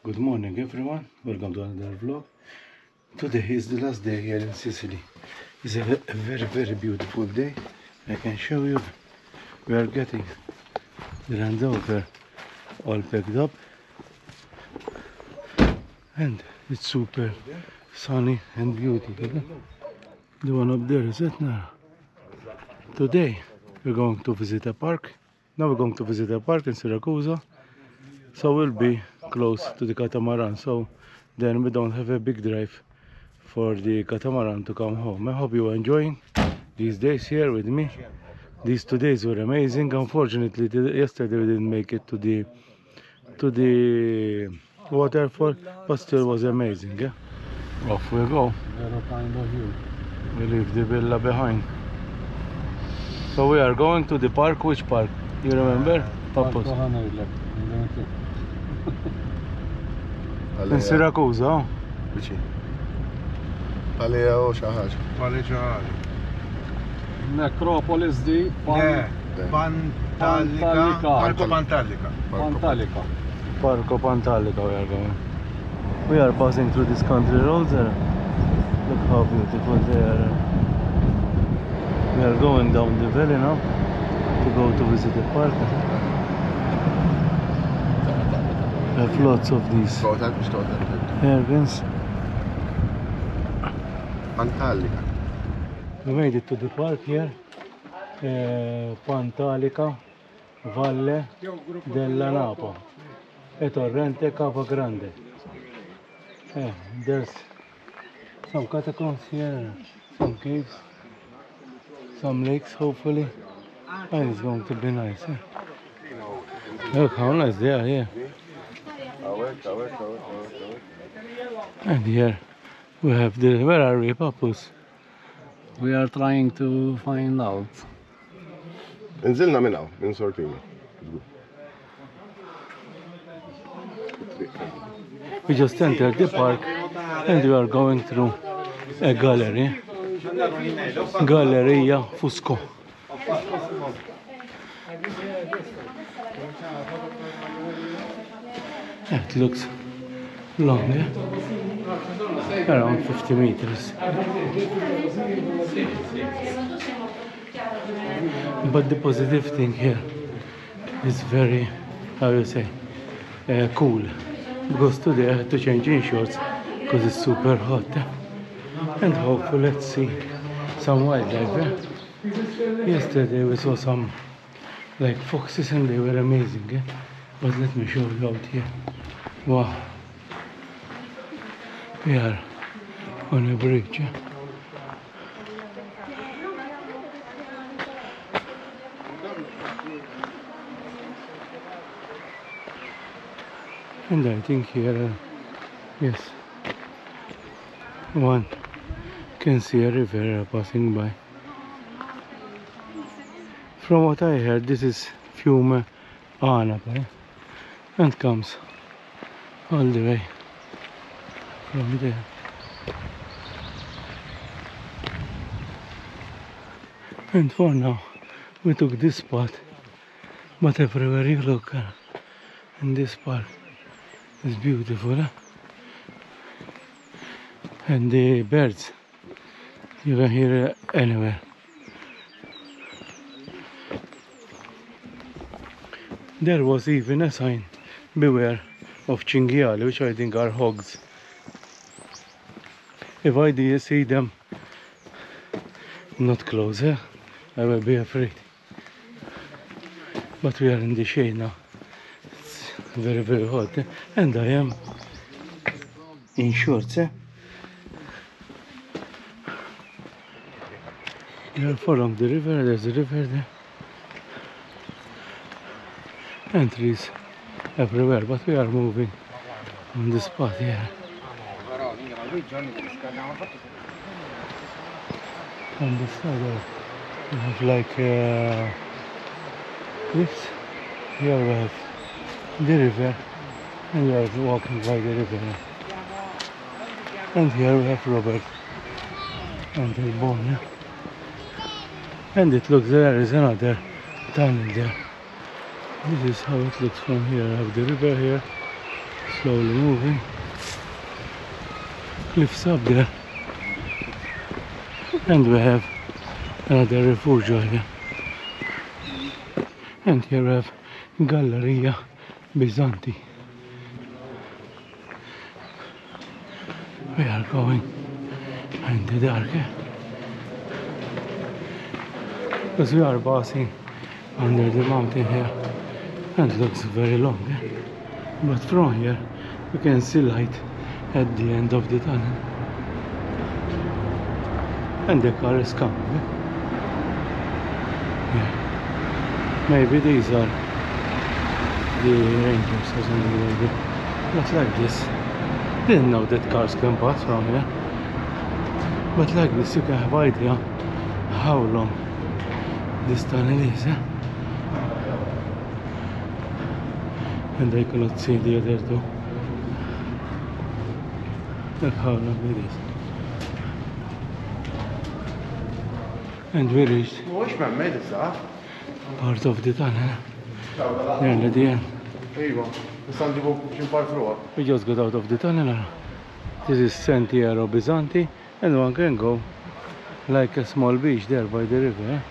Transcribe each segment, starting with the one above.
Good morning everyone, welcome to another vlog. Today is the last day here in Sicily. It's a very beautiful day. I can show you. We are getting the Land Rover all packed up and it's super sunny and beautiful. The one up there is it now. Today we're going to visit a park. Now we're going to visit a park in Syracuse. So we'll be close to the catamaran, so then we don't have a big drive for the catamaran to come home. I hope you're enjoying these days here with me. These 2 days were amazing. Unfortunately, yesterday we didn't make it to the waterfall, but still was amazing. Yeah? Off we go. We leave the villa behind. So we are going to the park. Which park? You remember? Papos. In Syracuse, oh? Vicino. Palea o xaħġa. Quale ġari? Necropolis di Pantalica. Parco Pantalica. Parco Pantalica we are going. We are passing through this country roads there. Look how beautiful they are. We are going down the valley now to go to visit the park. We have lots of these airguns. Pantalica. We made it to the park here. Pantalica Valle Dell'Anapo e Torrente Capo Grande. There's some catacombs here, some caves, some lakes hopefully, and it's going to be nice. Look how nice they are here. And here we have the, where are we, Papus? We are trying to find out. Nżilna minnaw, minn Sortini. We just entered the park and we are going through a gallery. Galleria Fusco. It looks long, yeah? Around 50 meters. But the positive thing here is very, how you say, cool. Because today I had to change in shorts because it's super hot. And hopefully let's see some wildlife. Yesterday we saw some like foxes and they were amazing. Yeah? But let me show you out here. Wow. We are on a bridge. And I think here, yes, one can see a river passing by. From what I heard, this is Fiume Anapo, and comes all the way from there. And for now, we took this spot, but everywhere you look in this park is beautiful. And the birds, you can hear anywhere. There was even a sign, beware of cinghiali, which I think are hogs. If I did see them not close, I will be afraid. But we are in the shade now. It's very hot, and I am in shorts. We are following the river. There's a river there. And trees everywhere, but we are moving on the spot here. On the side we have like cliffs. Here we have the river and we are walking by the river. And here we have Robert and the bone. And it looks there is another tunnel there. This is how it looks from here. I have the river here Slowly moving. Cliffs up there. And we have another refugio here. And here we have Galleria Bizanti. We are going in the dark, because we are passing under the mountain here, and it looks very long, but from here we can see light at the end of the tunnel, and the car is coming. Maybe these are the rangers or something like that. Just like this. Didn't know that cars can pass from here, but like this you can have idea how long this tunnel is, and I cannot see the other two. Look how long it is. And we reached part of the tunnel, nearly the end. We just got out of the tunnel. This is Sentiero Bizanti, and one can go like a small beach there by the river.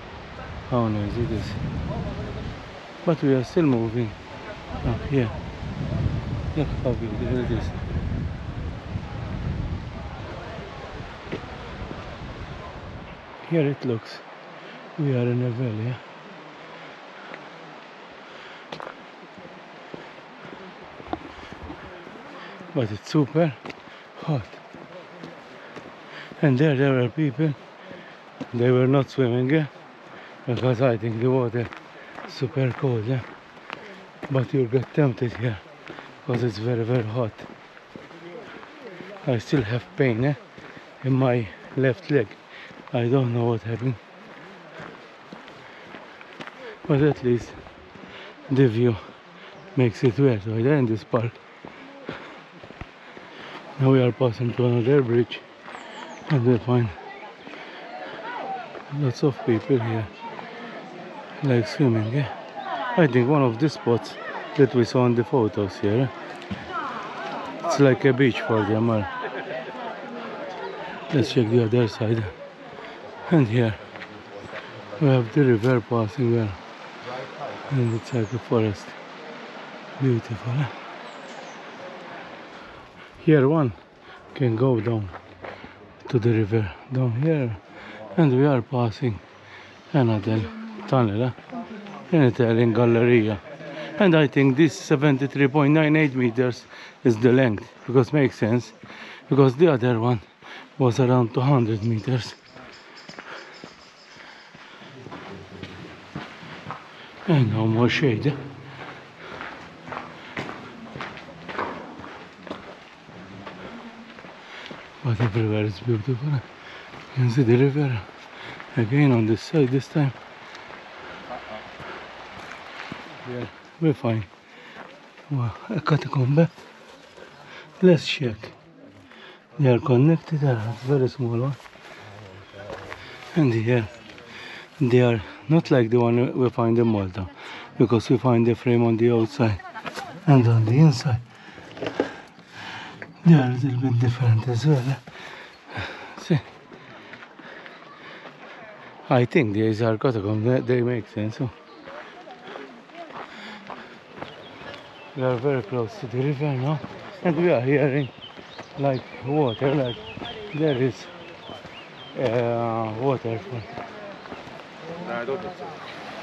How nice it is. But we are still moving up here. Look how beautiful it is. Here it looks we are in a valley. But it's super hot. And there were people. They were not swimming, because I think the water is super cold, but you get tempted here because it's very, very hot. I still have pain in my left leg. I don't know what happened, but at least the view makes it worth it in this park. Now we are passing to another bridge, and we find lots of people here, like swimming. I think one of the spots that we saw in the photos here. It's like a beach for them. Let's check the other side. And here we have the river passing there, and it's like a forest. Beautiful. Here one can go down to the river down here, and we are passing another tunnel in Italian Galleria, and I think this 73.98 meters is the length, because makes sense, because the other one was around 200 meters. And no more shade. But everywhere is beautiful. You can see the river again on this side this time. Here we find a catacomb. Let's check. They are connected, it's very small one. And here they are not like the one we find in Malta, because we find the frame on the outside and on the inside. They are a little bit different as well. See, I think these are catacombs, they make sense. So we are very close to the river now, and we are hearing like water, like there is waterfall.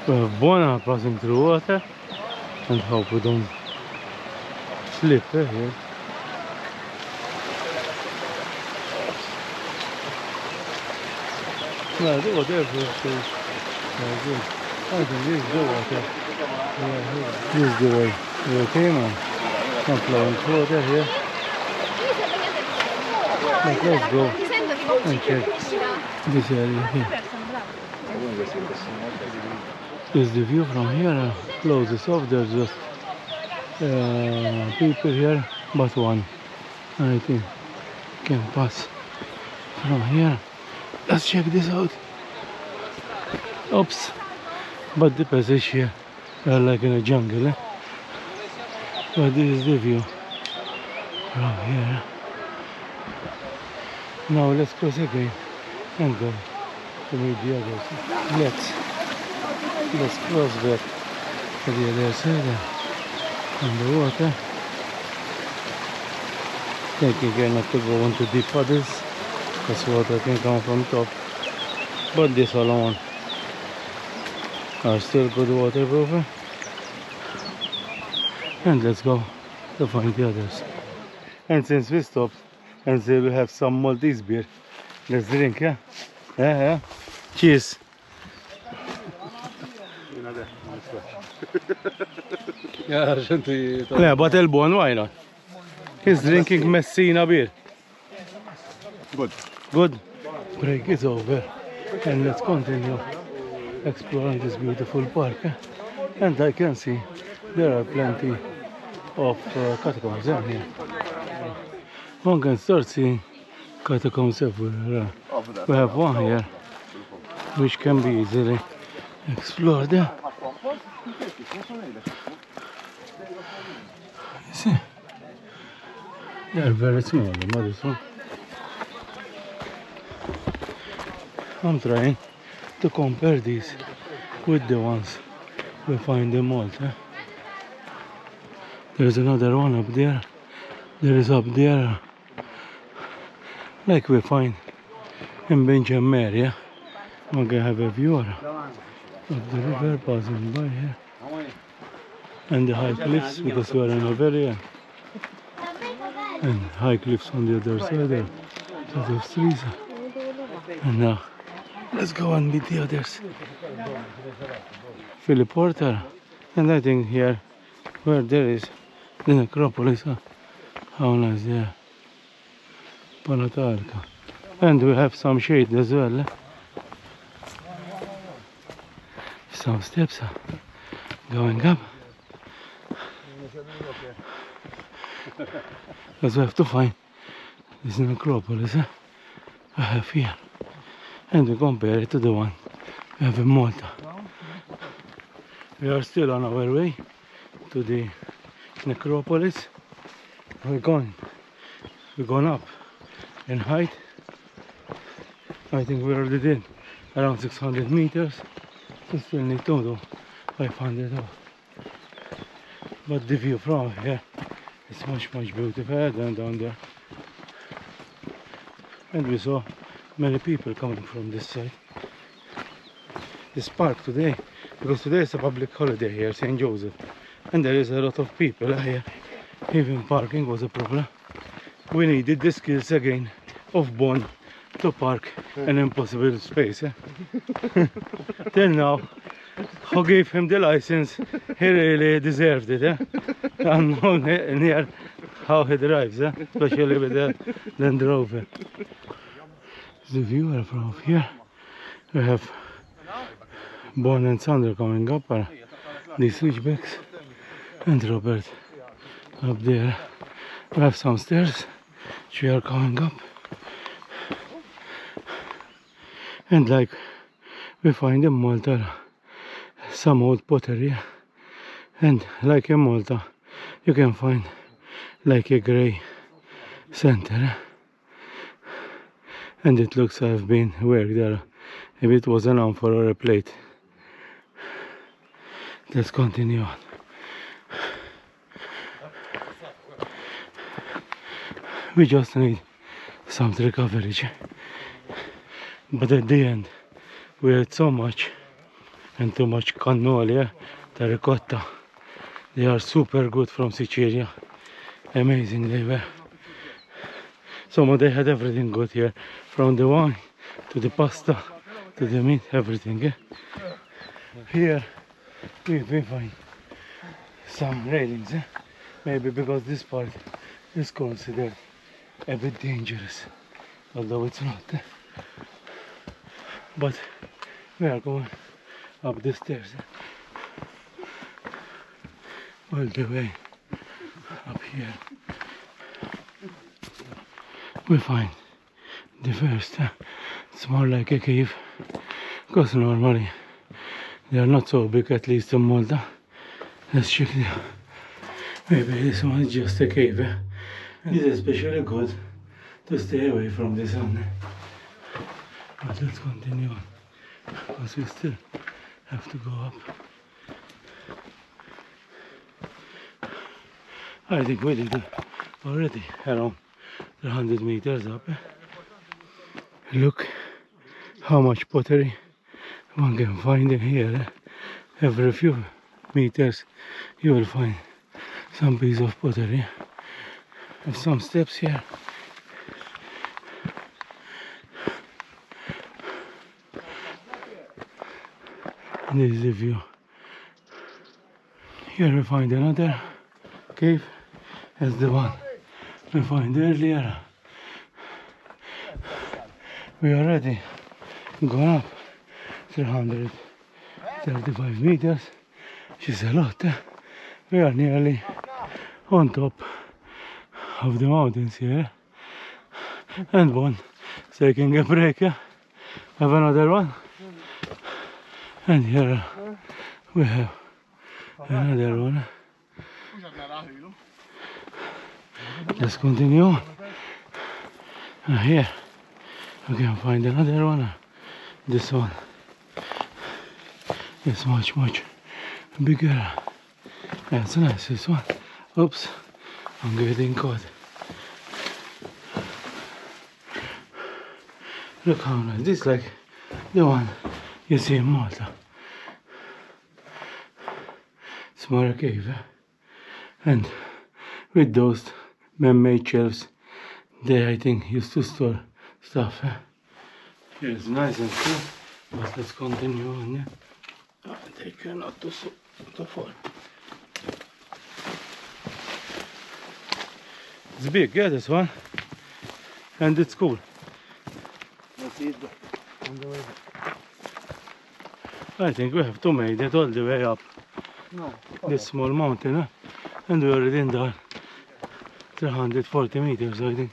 We have Bona passing through water, and hope we don't slip here. No, the water is good. I think this is the water. Yeah, this is the way we came on. Not flowing water here. But let's go and check this area here. This is the view from here. Closes off. There's just people here, but one I think can pass from here. Let's check this out. Oops, but the passage here are like in a jungle. But this is the view from here. Now let's cross again and go to meet the others. Let's cross back to the other side on the water. Taking care not to go into deep puddles because water can come from top. But this alone are still good waterproof. And let's go to find the others. And since we stopped and say we have some Maltese beer, let's drink, yeah? Yeah. Cheers. Yeah, but Elbon, why not? He's drinking Messina beer. Good. Break is over. And let's continue exploring this beautiful park. And I can see there are plenty of catacombs here. One can start seeing catacombs everywhere. We have one here which can be easily explored. You see, they are very small, the modest one. I'm trying to compare these with the ones we find in Malta. There's another one up there. There is up there, like we find in Benjamin area. We can have a view of the river passing by here. And the high cliffs, because we are in a very end. And high cliffs on the other side there. Lots of trees. And now, let's go and meet the others. Philip Porter. And I think here, where there is the Necropolis. How nice there. Panatalka. And we have some shade as well. Some steps going up. Because we have to find this Necropolis we have here. And we compare it to the one we have in Malta. We are still on our way to the Necropolis. We're going up in height. I think we already did around 600 meters. We still need to do 500 off. But the view from here is much beautifier than down there. And we saw many people coming from this side. This park today, because today is a public holiday here, St. Joseph, and there is a lot of people here. Even parking was a problem. We needed the skills again of Bon to park an impossible space. Till now, who gave him the license, he really deserved it. And now near how he drives, especially with the Land Rover. The viewer from here, we have Bon and Sandra coming up, the switchbacks, and Robert up there. We have some stairs which we are coming up, and like we find in Malta some old pottery, and like in Malta you can find like a grey center, and it looks to have been worked there. If it was an amphor or a plate. Let's continue on. We just need some coverage. But at the end, we had so much and too much cannoli, terracotta. They are super good from Sicily. Amazing they were. They had everything good here. From the wine to the pasta to the meat, everything. Here we find some railings. Maybe because this part is considered a bit dangerous, although it's not. But we are going up the stairs all the way up here. We find the first. It's more like a cave, because normally they are not so big, at least in Malta. Let's check it out. Maybe this one is just a cave, It's especially good to stay away from the sun. But let's continue on, because we still have to go up. I think we did already around 300 meters up. Look how much pottery one can find in here. Every few meters you will find some piece of pottery. Have some steps here. And this is the view. Here we find another cave as the one we found earlier. We already gone up 335 meters, which is a lot. We are nearly on top of the mountains here, and one is taking a break. Have another one, and here we have another one. Let's continue on. Here we can find another one. This one is much bigger. That's nice, this one. Oops, I'm getting caught. Look how nice. This is like the one you see in Malta. Smaller cave. And with those man-made shelves, they, I think, used to store stuff. Here it's nice and cool, but let's continue on. Yeah? Take care not to fall. It's big, yeah, this one, and it's cool. Let's eat on the way. I think we have to make it all the way up this small mountain, and we're already in there 340 meters, I think.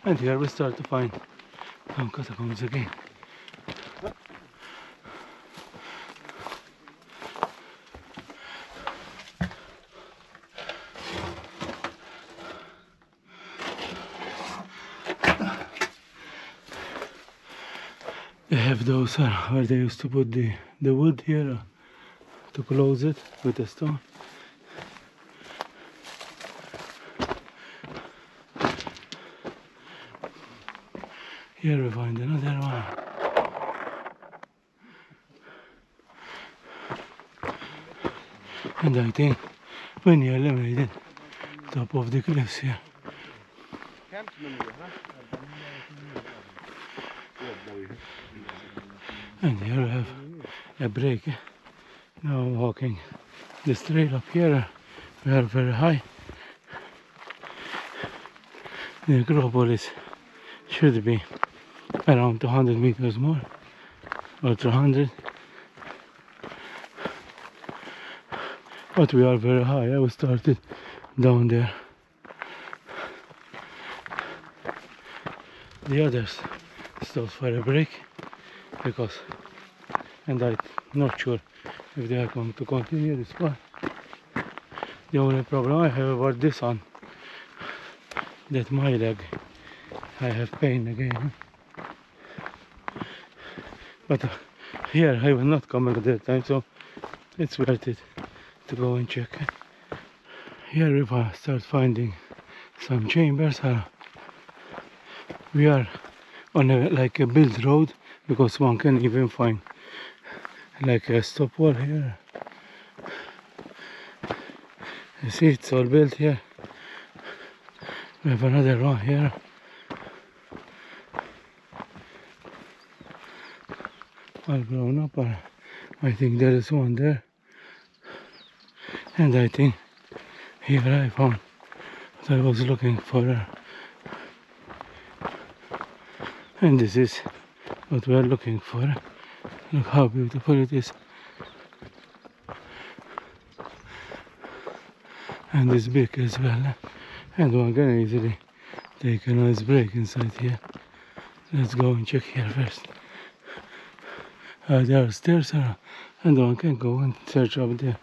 And here we start to find some catacombs again. They have those where they used to put the wood here to close it with a stone. Here we find another one. And I think we nearly made it top of the cliffs here. And here we have a break. Now I'm walking this trail up here. We are very high. The Necropolis should be around 200 meters more, or 300. But we are very high. I started down there. The others stopped for a break because, and I'm not sure if they are going to continue this path. The only problem I have about this one, that my leg, I have pain again. But here I will not come at that time, so it's worth it to go and check. Here we start finding some chambers. We are on like a built road, because one can even find like a stop wall here. You see, it's all built here. We have another one here. All blown up. I think there is one there. And I think here I found what I was looking for. And this is what we are looking for. Look how beautiful it is. And it's big as well. And one can easily take a nice break inside here. Let's go and check here first. There are stairs and one can go and search up there.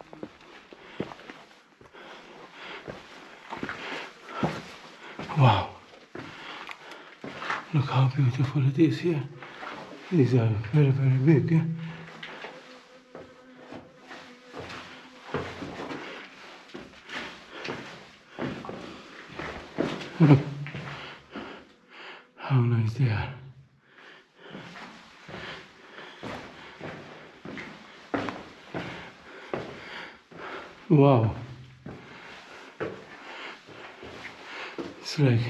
Wow. Look how beautiful it is here. These are very, very big. Yeah? How nice they are. Wow. It's like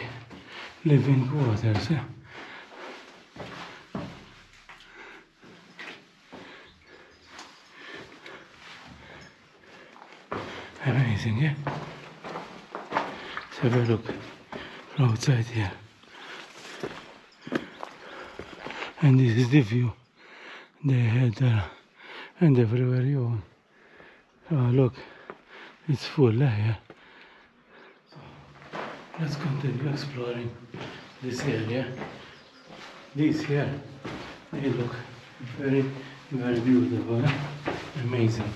living waters. Yeah? Amazing, yeah? Let's have a look outside here. And this is the view they had there. And everywhere you want. Oh, look, it's full, yeah? So, let's continue exploring this area. These here, they look very, very beautiful, amazing.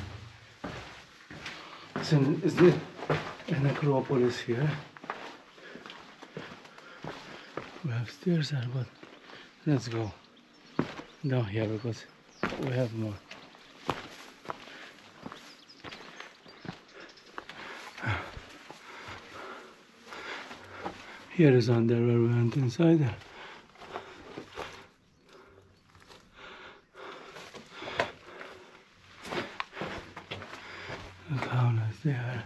So, is this a necropolis here? We have stairs there, but let's go down here because we have more. Here is under where we went inside there. Look how nice they are.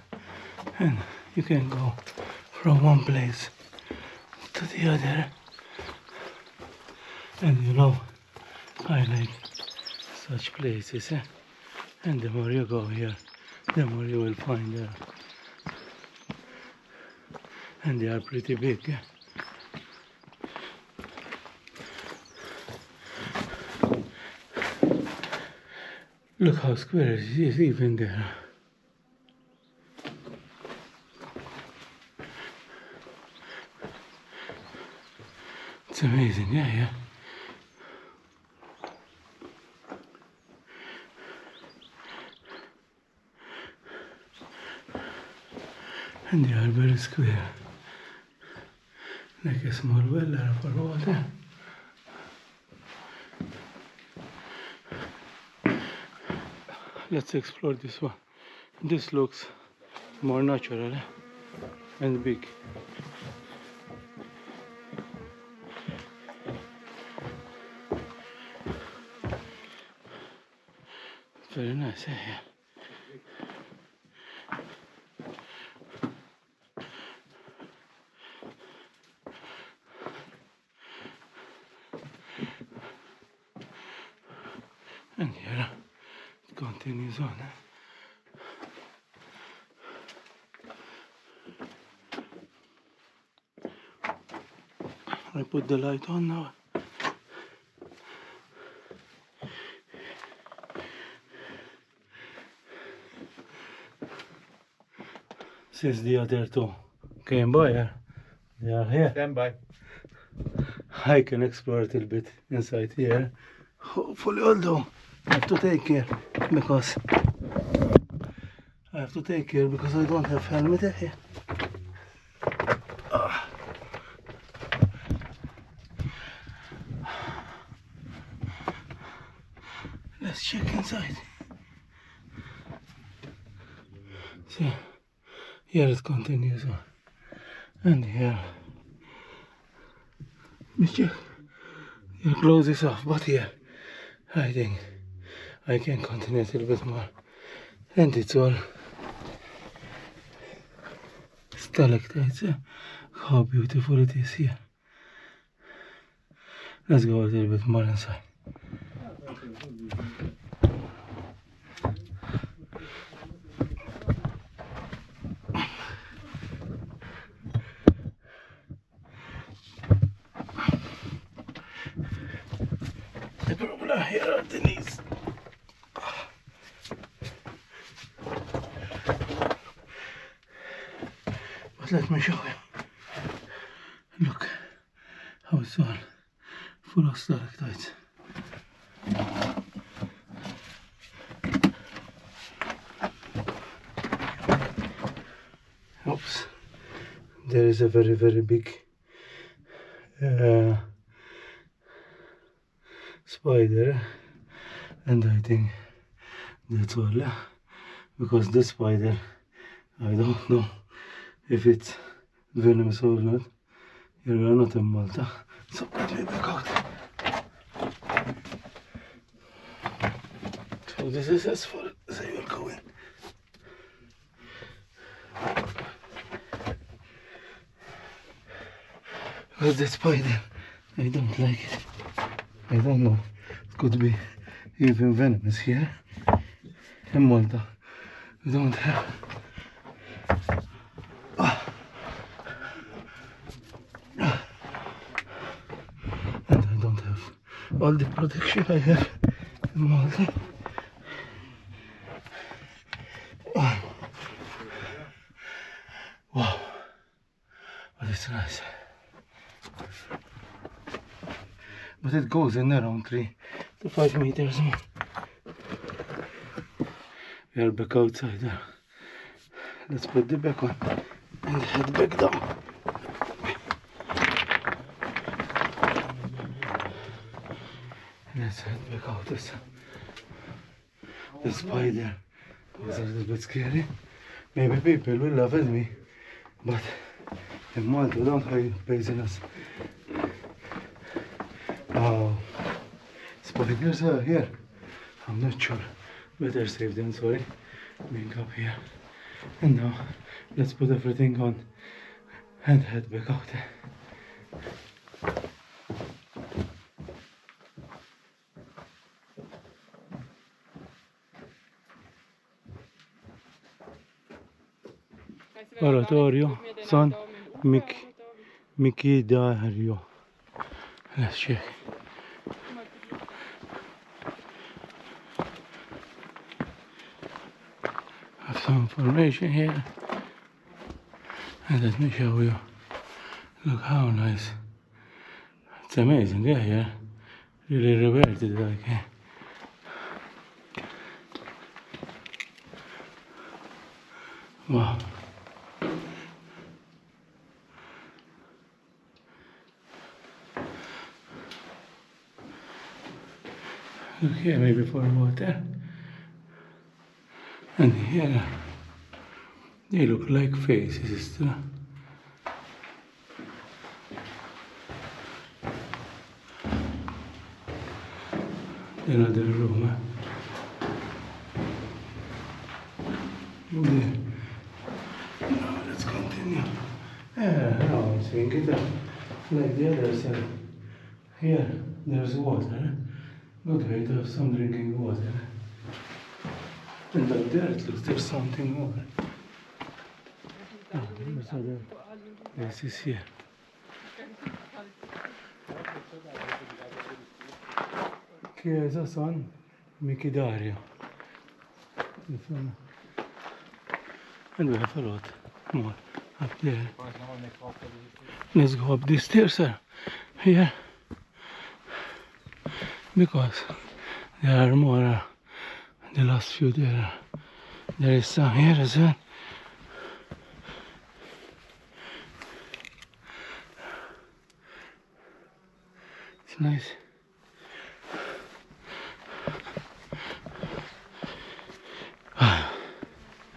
And you can go from one place to the other. And you know, I like such places. And the more you go here, the more you will find there. And they are pretty big. Look how square it is even there. It's amazing, yeah. And they are very square. Like a small well for water. Let's explore this one. This looks more natural and big. Very nice, yeah. And here it continues on. I put the light on now. Since the other two came by, they are here. Stand by. I can explore a little bit inside here. Hopefully, although I have to take care because I don't have helmet here. Let's check inside. See, here it continues on, and here. Let's check. Here closes off, but here I think I can continue a little bit more, and it's all stalactites. How beautiful it is here. Let's go a little bit more inside. The problem here are the knees. But let me show you. Look how it's all full of stalactites. Oops, there is a very, very big spider, and I think that's all, because this spider, I don't know if it's venomous or not. Here we are not in Malta, so let me back out. So this is as far as I will go in. Because the spider, I don't like it. I don't know, it could be even venomous here in Malta. We don't have and I don't have all the protection I have in Malta. Wow, but it's nice. But it goes in around 3 to 5 meters more. We are back outside there. Let's put the back on and head back down. Let's head back out. The spider was a little bit scary. Maybe people will laugh at me, but in Malta don't have poisonous. Oh, spiders are here. I'm not sure. Better safe than sorry. Being up here. And now let's put everything on and head back out. Oratorio, San Mikidario. Let's check. Have some information here. And let me show you. Look how nice. It's amazing, yeah, here. Really reverted like wow. Look here, maybe for water. And here, they look like faces too. Another room. There. Now let's continue. Now I'm seeing it like the other side. Here, there's water. Good way to have some drinking water. And up there it looks there's something more. Oh, there's other places here. Chiesa San Mikidario. And we have a lot more up there. Let's go up these stairs, sir. Here. Because there are more. The last few there is some here as well. It's nice.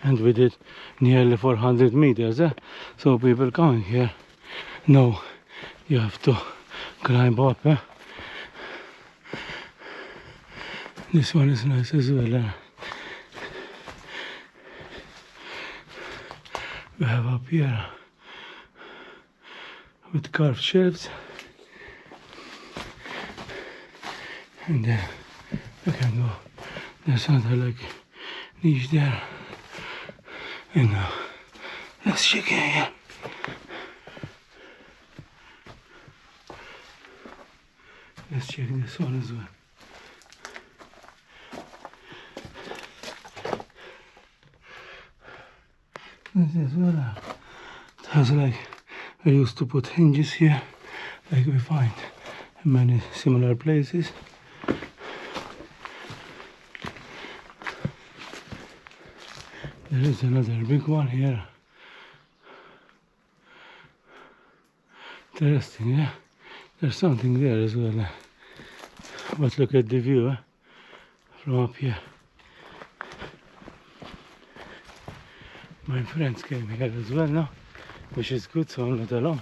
And we did nearly 400 meters, so people coming here know you have to climb up. This one is nice as well. We have up here with carved shelves, and then we can go. There's another like niche there, and let's check in here. Let's check this one as well. This is what it has like, I used to put hinges here, like we find in many similar places. There is another big one here. Interesting, yeah. There's something there as well. But look at the view from up here. My friends came here as well now, which is good, so I'm not alone.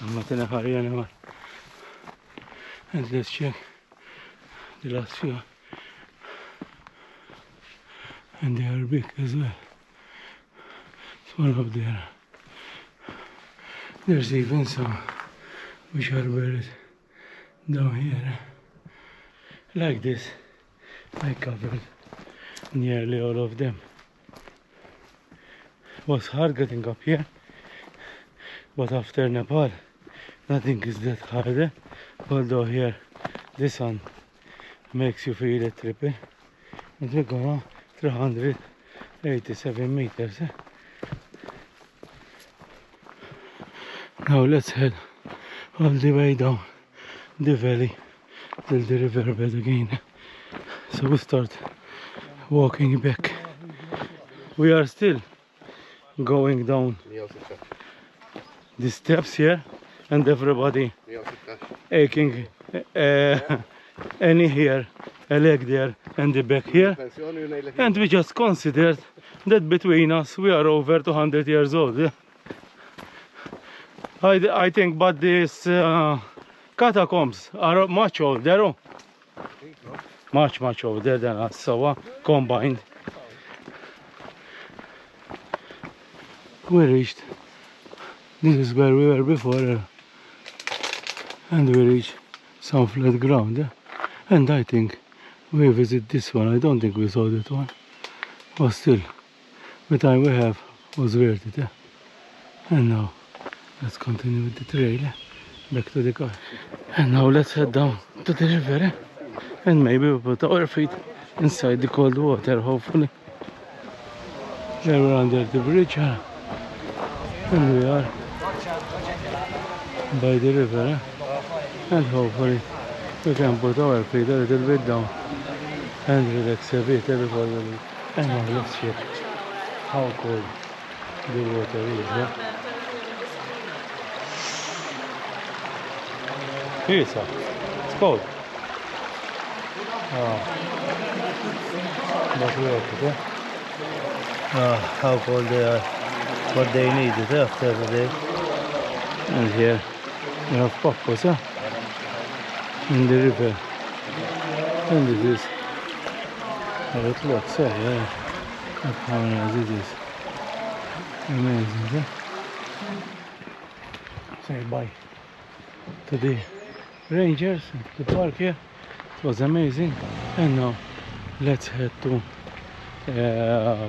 I'm not in a hurry anymore. And let's check the last few. And they are big as well. It's one up there. There's even some which are buried down here. Like this, I covered nearly all of them. It was hard getting up here, but after Nepal, nothing is that hard. Although here, this one makes you feel it tripping. And we're going 387 meters. Now let's head all the way down the valley till the riverbed again. So we start walking back. We are still going down the steps here, and everybody aching any here, a leg there and the back here. And we just considered that between us we are over 200 years old. Yeah? I think, but these catacombs are much older. Much older than us, so combined. We reached. This is where we were before, and we reached some flat ground. And I think we visit this one. I don't think we saw that one, but still, the time we have was worth it. And now let's continue with the trail back to the car. And now let's head down to the river, and maybe we put our feet inside the cold water, hopefully. There we're under the bridge, and we are by the river, and hopefully we can put our feet a little bit down and relax a bit before we leave. And now let's check how cold the water is. It's cold. But worth it, how cold they are, what they needed after the day. And here we have Pappos in the river. And this is how it looks, look how nice it is. Amazing, Say bye to the rangers, the park here. It was amazing. And now let's head to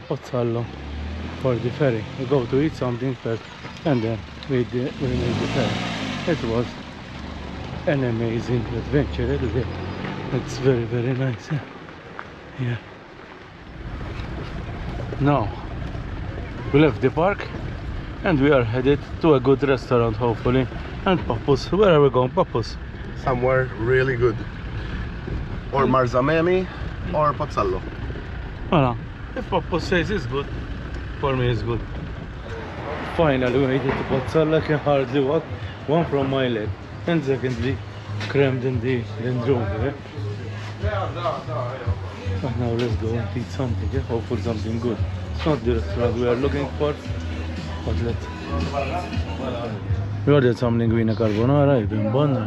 Pozzallo for the ferry. We go to eat something first, and then we make the ferry. It was an amazing adventure. It's very, very nice. Yeah. Now we left the park and we are headed to a good restaurant, hopefully. And Pappos, where are we going, Pappos? Somewhere really good. Or Marzamemi or Pozzallo. Voilà. If Pappos says it's good, for me it's good. Finally we made it to Pozzallo. I can hardly walk. One from my leg, and secondly crammed in the room. And now let's go and eat something, hopefully something good. It's not the restaurant we are looking for, but let's. We ordered some linguine carbonara, even buona.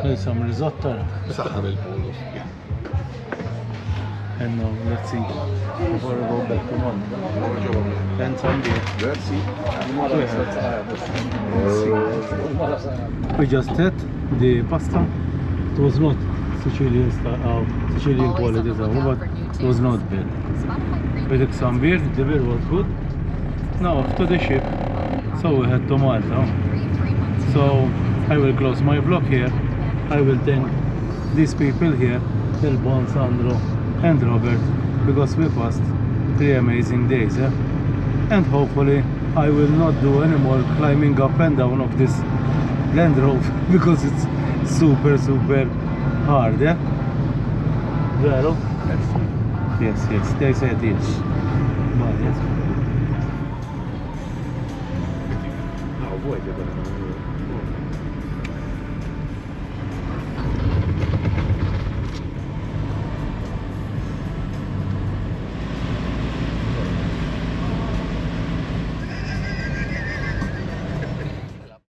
There's some risotto. And now let's see before we go back to Malta. And some beer. We just had the pasta. It was not Sicilian style, Sicilian quality, but it was not bad. We took some beer. The beer was good. Now off to the ship. So we head to Malta. So I will close my vlog here. I will thank these people here, Telbon, Sandro and Robert, because we passed 3 amazing days. And hopefully I will not do any more climbing up and down of this Land Rover because it's super hard. Vero? Yes, they said yes. But yes.